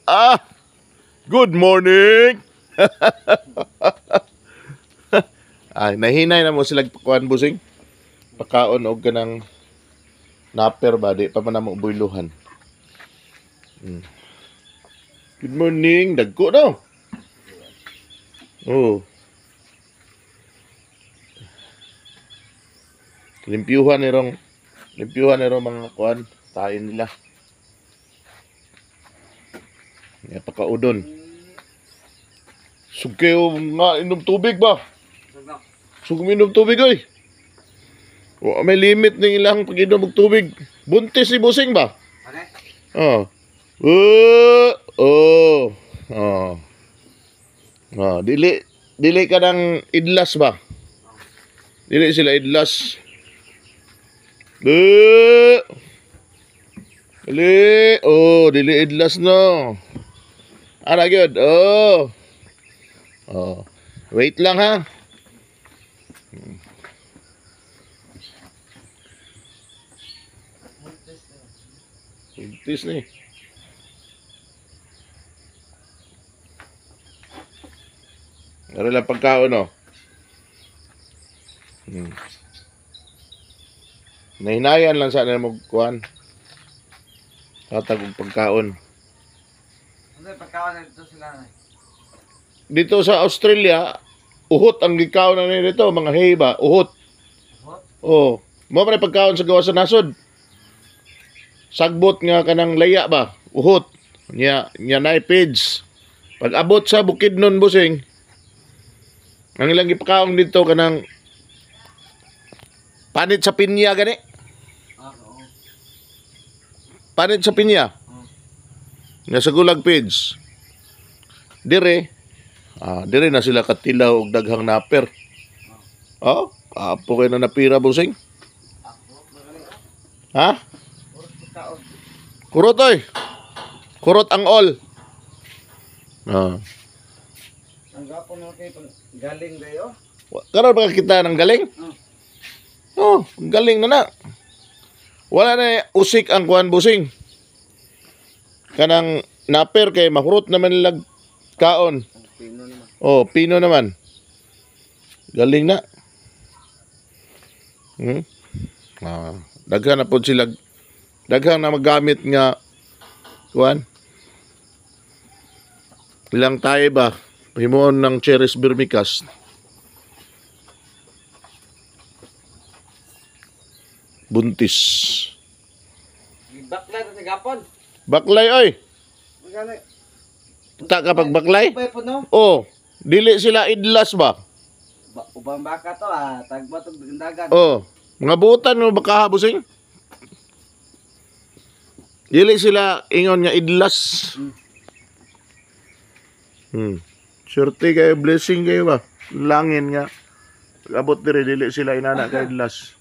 Ah, good morning. Ay, nahinay na mo sila kuan busing. Pakaon og kanang napper ba di pa man mo buyluhan. Good morning, dagko no. Oh. Limpyuhan nirong mga kuan, tayin nila. Ya pakaudon. Sugkayo nga inom tubig ba? Sug minom tubig oy. O may limit ning ilang pag-inom og tubig. Buntis si busing ba? Oh. Oh. Oh. Oh, dili ka nang idlas ba? Dili sila idlas. Dili. Oh, dili idlas no. Ana gyud. Oh. Oh. Wait lang ha. Buntis ni. Ano lang pagkaon no? Nahinayan lang sa nila magkuhan. Tatag og pagkaon. Ano pagkaon dito sila na? Dito sa Australia, uhot ang gikaon na nila dito, mga hay ba? Uhot. What? Oh, mo man pagkaon sa gawa sa nasod. Sagbot nga kanang laya ba? Uhot. Nya nay pids. Pag abot sa Bukidnon busing, ang ilang gipakaon dito kanang panit sa pinya gani. Oo. Panit sa pinya. Nga sa gulag pids. Dire na sila katilaw og daghang naper. Oh, apo kay na napira busing. Ha? Kurot oy. Kurot ang all. Ang gapo mo kay galing dayo. Karon ba kita ng galing? Oh, galing na na. Wala na usik ang kuan busing. Kanang naper kay mahurot naman nila kaon. Pino naman. Oh, pino naman. Galing na. Daghan na po sila. Daghan na magamit nga kuan. Ilang tayo ba? Himuon ng Cherries Vermicast. Buntis. Baklay sa gapon. Baklay oy. Magani. Ta kapag baklay? Pay po no. Oh, dili sila idlas ba? Ubang baka to tagba to dagan. Oh, mga butan mo baka habusing? Dili sila ingon nga idlas. Surti kayo, blessing kayo ba? Langin nga. Abot dire dili sila inana kay idlas.